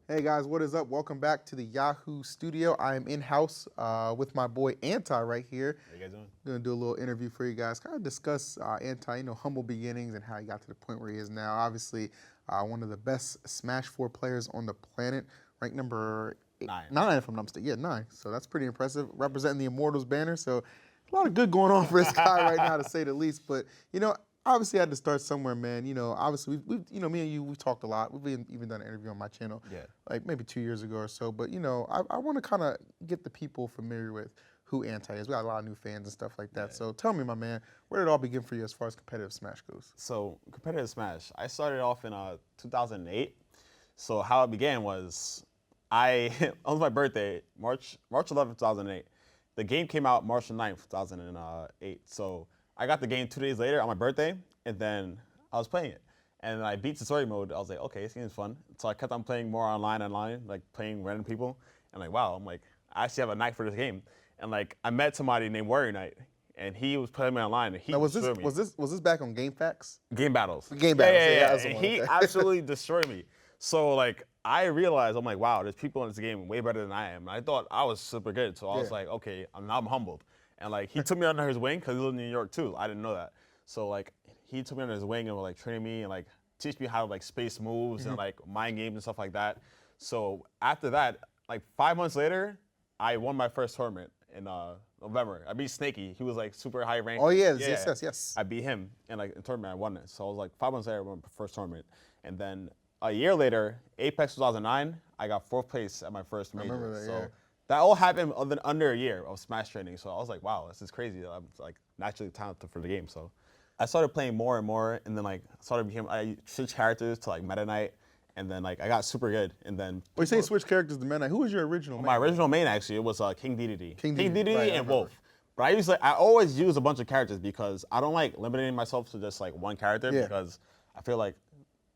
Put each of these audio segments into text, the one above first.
Hey guys, what is up? Welcome back to the Yahoo studio. I am in-house with my boy Anti right here. How you guys doing? Gonna do a little interview for you guys, kind of discuss Anti, humble beginnings and how he got to the point where he is now. Obviously, one of the best Smash 4 players on the planet, ranked number nine if I'm not mistaken. Yeah, 9. So that's pretty impressive, representing the Immortals banner. So a lot of good going on for this guy right now, to say the least. But obviously I had to start somewhere, man. Obviously we've me and you, we've talked a lot. We've even done an interview on my channel, like maybe 2 years ago or so. But I want to kind of get the people familiar with who Anti is. We got a lot of new fans and stuff like that. So tell me, my man, where did it all begin for you as far as competitive Smash goes? So competitive Smash, I started off in 2008. So how it began was, on my birthday, March 11th, 2008. The game came out March 9th, 2008. So I got the game 2 days later on my birthday, and then I was playing it. And I beat the story mode. I was like, okay, this game is fun. So I kept on playing more online, like playing random people. And like, wow, I'm like, I actually have a knack for this game. And like, I met somebody named Warrior Knight, and he was playing me online, and he destroyed me. Was this back on Game Facts? Game Battles. Game Battles. Yeah. And he absolutely destroyed me. So like, I realized, I'm like, wow, there's people in this game way better than I am. And I thought I was super good. So I was like, okay, I'm humbled. And like, he took me under his wing because he lived in New York too. I didn't know that. So like, he took me under his wing and was like training me and like teach me how to like space moves and like mind games and stuff like that. So after that, like 5 months later, I won my first tournament in November. I beat Snakey. He was like super high ranked. Oh yes. I beat him and like in tournament I won it. So I was like 5 months later, I won my first tournament. And then a year later, Apex 2009, I got 4th place at my first major. I remember that, so that all happened under a year of Smash training. So I was like, wow, this is crazy. I'm like naturally talented for the game. So I started playing more and more, and then like I switched characters to like Meta Knight, and then like I got super good. And then you say switch characters to Meta Knight. Who was your original main? My original main actually, it was King DDD. King DDD right, and Wolf. But I always use a bunch of characters because I don't like limiting myself to just like one character because I feel like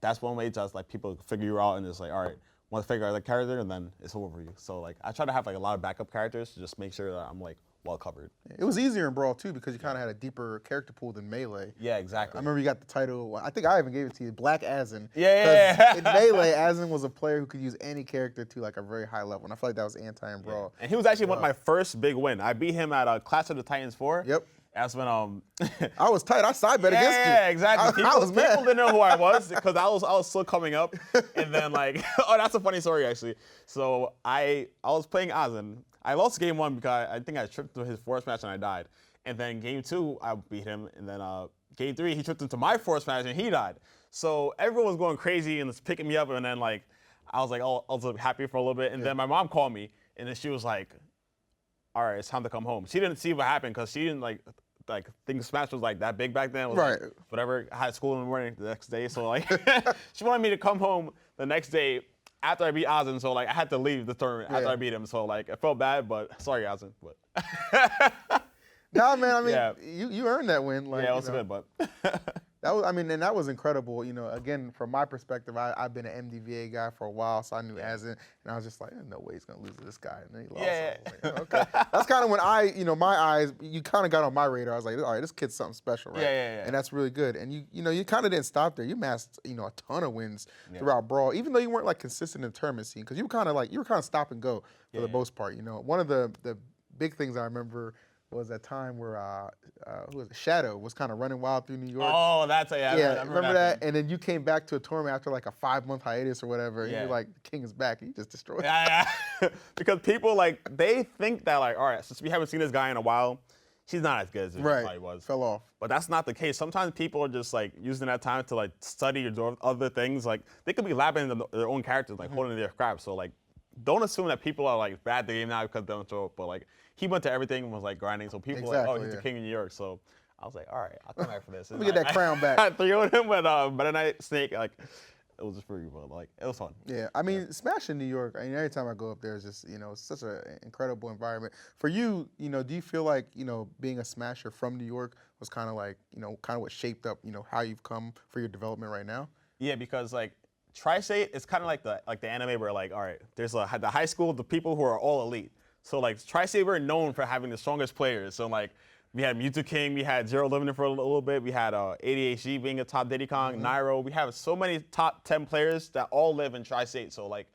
that's one way to like people figure you out and it's like, all right, want to figure out the character and then it's over for you. So like I try to have like a lot of backup characters to just make ssure that I'm like well covered. It was easier in Brawl too because you kind of had a deeper character pool than Melee. Yeah, exactly. I remember you got the title. I think I even gave it to you, Black Asin. Yeah. In Melee, Asin was a player who could use any character to like a very high level, and I feel like that was Anti in Brawl. And he was actually one of my first big win. I beat him at Clash of the Titans 4. Yep. That's when I was tight. I side bet against you. Yeah, exactly. I was mad. People didn't know who I was because I was still coming up. And then like, oh, that's a funny story actually. So I was playing Asin. I lost game 1 because I think I tripped to his force match and I died. And then game 2, I beat him. And then game 3, he tripped into my force match and he died. So everyone was going crazy and was picking me up. And then like, I was like, oh, I was happy for a little bit. And then my mom called me and then she was like, all right, it's time to come home. She didn't see what happened because she didn't like think Smash was like that big back then. It was right. Like, whatever. I had school in the morning the next day, so like she wanted me to come home the next day after I beat Asin. So like I had to leave the tournament after I beat him. So like I felt bad, but sorry Asin. But nah, man. I mean, you earned that win. Like, yeah, it was good, but. That was, and that was incredible. Again, from my perspective, I've been an MDVA guy for a while, so I knew Asin, and I was just like, there's no way he's gonna lose to this guy, and then he lost. Yeah. Like, okay, that's kind of when my eyes, you kind of got on my radar. I was like, all right, this kid's something special, right? Yeah. And that's really good. And you kind of didn't stop there. You amassed, a ton of wins throughout Brawl, even though you weren't like consistent in the tournament scene, because you were kind of stop and go for the most part. One of the big things I remember was that time where who was it? Shadow was kind of running wild through New York. Oh, that's I remember that? And then you came back to a tournament after like a 5-month hiatus or whatever. And you're like, the king is back, and you just destroyed. Yeah. Because people like they think that like, all right, since we haven't seen this guy in a while, he's not as good as he probably was. Fell off. But that's not the case. Sometimes people are just like using that time to like study or do other things. Like they could be lapping their own characters, like holding their crap. So like, don't assume that people are like bad at the game now because they don't show up. But like he went to everything and was like grinding. So people were like, oh, he's the king of New York. So I was like, all right, I'll come back for this. Let me get that crown back. I threw him with Meta Knight Snake. Like it was just pretty fun. Like it was fun. Yeah, I mean, Smash in New York. I mean, every time I go up there, it's just it's such an incredible environment. For you, do you feel like being a Smasher from New York was kind of like kind of what shaped up how you've come for your development right now? Yeah, because like Tri-State is kind of like the anime where like, all right, there's the high school, the people who are all elite. So like Tri-State, we're known for having the strongest players. So like we had Mewtwo King, we had Zero Limited for a little bit, we had ADHD being a top Diddy Kong, Nairo. We have so many top 10 players that all live in Tri-State. So like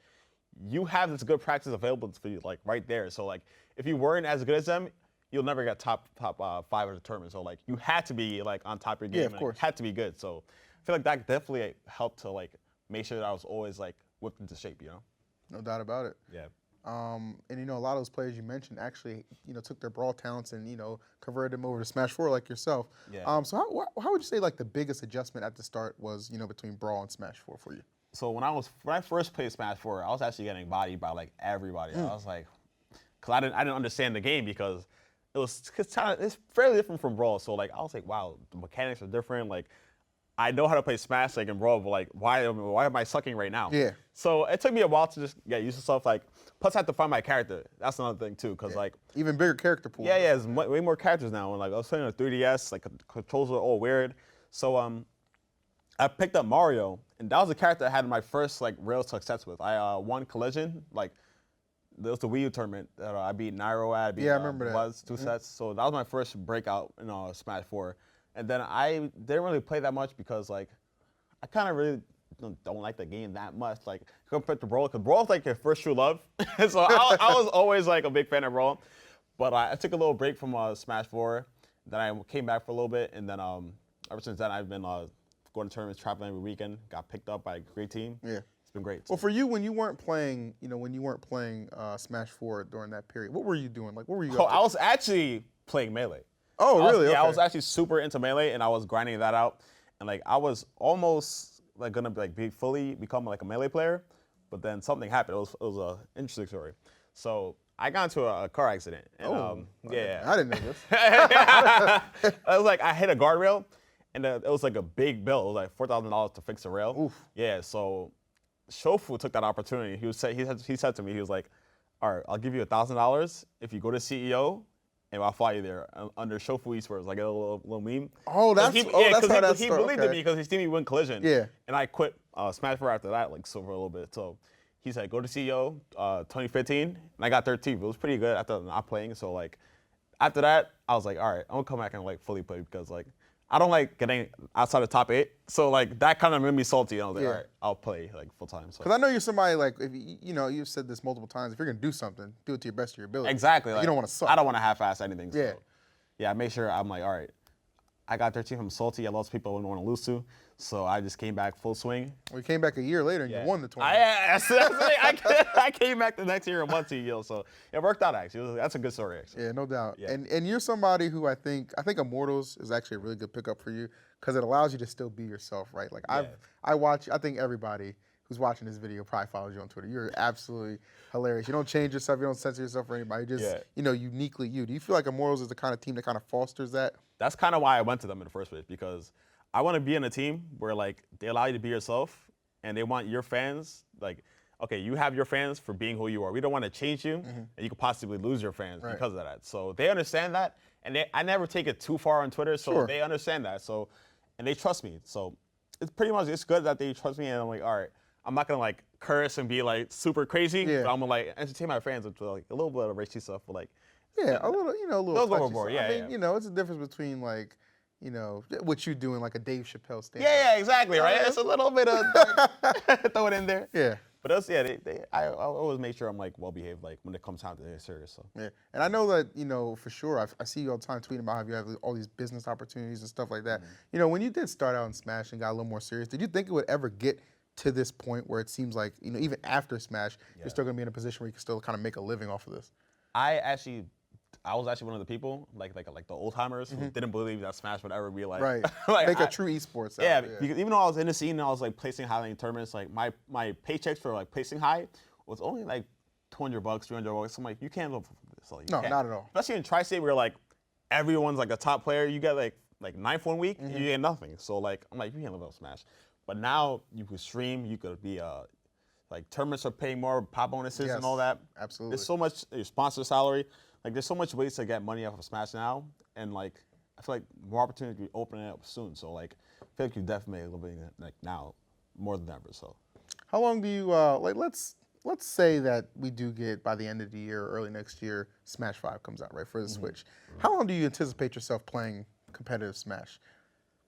you have this good practice available for you, like right there. So like, if you weren't as good as them, you'll never get top 5 of the tournament. So like, you had to be like on top of your game. Yeah, of course. And had to be good. So I feel like that definitely helped to like make sure that I was always like whipped into shape. You know. No doubt about it. Yeah. And you know, a lot of those players you mentioned actually, you know, took their brawl talents and, you know, converted them over to Smash 4 like yourself. Yeah. So how would you say like the biggest adjustment at the start was, you know, between brawl and Smash 4 for you? So when I first played Smash 4, I was actually getting bodied by like everybody. I was like, cause I didn't understand the game because it's fairly different from brawl. So like I was like, wow, the mechanics are different. Like I know how to play Smash like in brawl, but like why am I sucking right now? Yeah. So it took me a while to just get used to stuff. Like plus I have to find my character. That's another thing too, cause like even bigger character pool. yeah, there's way more characters now. And like I was playing on 3DS, like controls were all weird. So I picked up Mario, and that was the character I had my first like real success with. I won Collision, like there was the Wii U tournament that I beat Nairo at. Yeah, I remember that. Was 2 sets. So that was my first breakout in Smash 4. And then I didn't really play that much because like I kind of really don't like the game that much. Like compared to Brawl, because Brawl's like your first true love. So I was always like a big fan of Brawl. But I took a little break from Smash 4. Then I came back for a little bit, and then ever since then I've been going to tournaments, traveling every weekend. Got picked up by a great team. Yeah. It's been great. Well, for you, when you weren't playing, Smash 4 during that period, what were you doing? Like, what were you? I was actually playing Melee. Oh, really? Yeah, Okay. I was actually super into Melee, and I was grinding that out. And like I was almost like gonna like become like a Melee player, but then something happened. It was an interesting story. So I got into a car accident. And, yeah. I didn't know this. I was like, I hit a guardrail, and it was like a big bill. It was like $4,000 to fix the rail. Oof. Yeah, so Shofu took that opportunity. He said to me, he was like, all right, I'll give you $1,000 if you go to CEO, and I'll fly you there under Shofu Esports, like a little meme. Oh, that's how that He started. believed in me because he seen me win Collision. Yeah. And I quit Smash 4 after that, like so for a little bit. So he said, go to CEO 2015, and I got 13th. It was pretty good after not playing. So like after that, I was like, all right, I'm gonna come back and like fully play because like I don't like getting outside the top 8. So like that kind of made me salty. And I was like, all right, I'll play like full time. So. Because I know you're somebody like, if you've said this multiple times. If you're gonna do something, do it to your best of your ability. Exactly. Like, like, you don't want to suck. I don't want to half-ass anything. So. Yeah. Yeah, I made sure I'm like, all right, I got 13th. I'm salty. I lost people I wouldn't want to lose to. So I just came back full swing. Well, you came back a year later and you won the tournament. I came back the next year and won CEO. So it worked out actually. That's a good story actually. Yeah, no doubt. Yeah. And you're somebody who I think Immortals is actually a really good pickup for you because it allows you to still be yourself, right? Like I think everybody who's watching this video probably follows you on Twitter. You're absolutely hilarious. You don't change yourself. You don't censor yourself for anybody. You're just, uniquely you. Do you feel like Immortals is the kind of team that kind of fosters that? That's kind of why I went to them in the first place, because I want to be in a team where like they allow you to be yourself and they want your fans, like, okay, you have your fans for being who you are. We don't want to change you and you could possibly lose your fans because of that. So they understand that, and I never take it too far on Twitter, so they understand that. So, and they trust me. So it's pretty much, it's good that they trust me, and I'm like, all right, I'm not gonna like curse and be like super crazy, but I'm gonna like entertain my fans with like a little bit of racy stuff, but like a little, a little overboard. touchy. I mean, it's a difference between like, what you doing like a Dave Chappelle stand. Yeah, exactly, right? It's a little bit of throw it in there. Yeah. But that's I always make sure I'm like well behaved, like when it comes time to get serious. So yeah, and I know that for sure. I see you all the time tweeting about how you have all these business opportunities and stuff like that. When you did start out in Smash and got a little more serious, did you think it would ever get to this point where it seems like even after Smash, you're still gonna be in a position where you can still kind of make a living off of this? I was actually one of the people, like the old timers who didn't believe that Smash would ever be like, like make a true esports. Because even though I was in the scene and I was like placing high in tournaments, like my paychecks for like placing high was only like $200, $300. I'm like, you can't live from this. So no, not at all. Especially in Tri-State where like everyone's like a top player, you get like ninth one week, and you get nothing. So like I'm like, you can't live off Smash. But now you could stream, you could be like tournaments are paying more, pop bonuses and all that. Absolutely. There's so much your sponsor salary. Like there's so much ways to get money off of Smash now, and like I feel like more opportunities will be opening up soon. So like I feel like you definitely living like now more than ever. So how long do you let's say that we do get by the end of the year or early next year Smash 5 comes out, right, for the Switch. How long do you anticipate yourself playing competitive Smash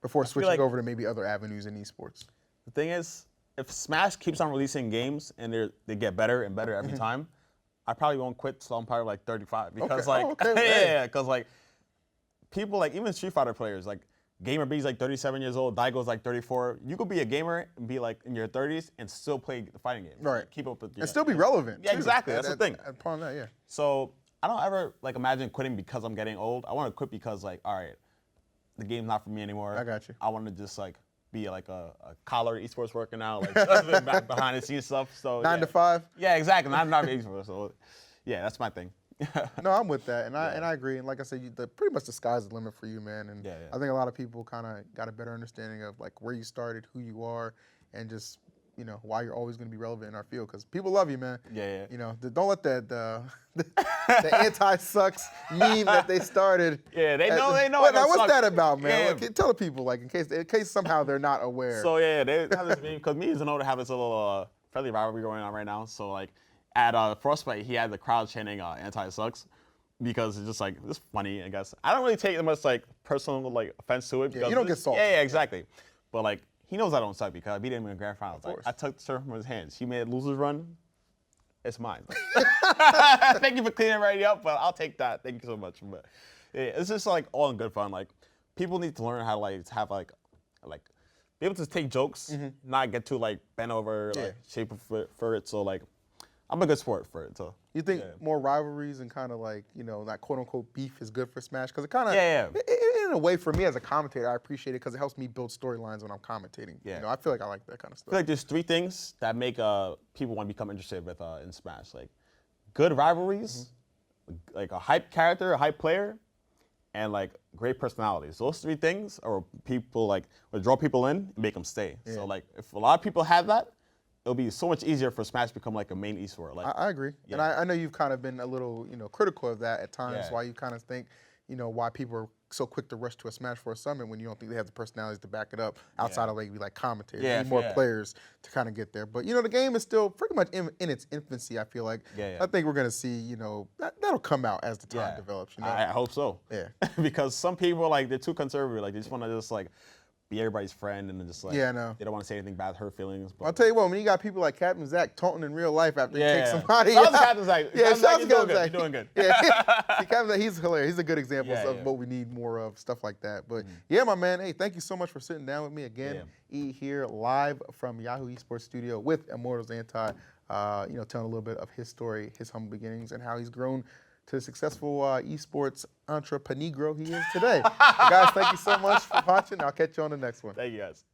before switching over to maybe other avenues in esports? The thing is, if Smash keeps on releasing games and they get better and better every time, I probably won't quit till I'm probably like 35 because because like people like even Street Fighter players like Gamer B's like 37 years old, Daigo's like 34. You could be a gamer and be like in your 30s and still play the fighting games. Right. Like, keep up with and still be relevant. Yeah, too. exactly. That's the thing. Upon that, yeah. So I don't ever like imagine quitting because I'm getting old. I want to quit because like, all right, the game's not for me anymore. I got you. I want to just like be like a collar esports working out, like behind the scenes stuff. So 9 to 5. Yeah, exactly. I'm not esports. So yeah, that's my thing. No, I'm with that, and I agree. And like I said, pretty much the sky's the limit for you, man. And I think a lot of people kind of got a better understanding of like where you started, who you are, and just why you're always going to be relevant in our field. Because people love you, man. Yeah. Don't let the anti-sucks meme that they started. Yeah, they know. What's that about, man? Yeah. Like, tell the people, like in case somehow they're not aware. So yeah, they have this meme because me and Zenoda have this little friendly rivalry going on right now. So like. At Frostbite, he had the crowd chanting "anti-sucks" because it's just like it's funny. I guess I don't really take that much like personal like offense to it. Because you don't get salty. Yeah, exactly. But like he knows I don't suck because I beat him in the grand finals. Of Like, course. I took the turf from his hands. He made a loser's run. It's mine. Thank you for cleaning it right up, but I'll take that. Thank you so much. But yeah, it's just like all in good fun. Like people need to learn how to like have like be able to take jokes, not get too like bent over, like shape for it. So like. I'm a good sport for it, so. You think more rivalries and kind of like, that quote-unquote beef is good for Smash? Because it kind of, in a way, for me as a commentator, I appreciate it because it helps me build storylines when I'm commentating. Yeah. I feel like I like that kind of stuff. I feel like there's 3 things that make people want to become interested with in Smash. Like, good rivalries, like a hype character, a hype player, and like great personalities. Those 3 things are people like, would draw people in and make them stay. Yeah. So like, if a lot of people have that, it'll be so much easier for Smash to become like a main esport. Like, I agree. And I know you've kind of been a little, critical of that at times, why you kind of think, why people are so quick to rush to a Smash for a summit when you don't think they have the personalities to back it up outside of like commentators. You need more players to kind of get there. But, the game is still pretty much in its infancy, I feel like. I think we're going to see, that'll come out as the time develops. I hope so. Yeah. Because some people, like, they're too conservative. Like, they just want to just, like, be everybody's friend and then just like I know. They don't want to say anything bad, hurt feelings. But I'll tell you what, when you got people like Captain Zach taunting in real life after he takes somebody, shout out to Captain Zach. You're doing good. Yeah, see, Captain Zach, he's hilarious. He's a good example of what we need more of, stuff like that. But yeah, my man, hey, thank you so much for sitting down with me again. E here live from Yahoo Esports Studio with Immortals Anti. Telling a little bit of his story, his humble beginnings, and how he's grown to the successful esports entrepreneur he is today. Guys, thank you so much for watching. I'll catch you on the next one. Thank you, guys.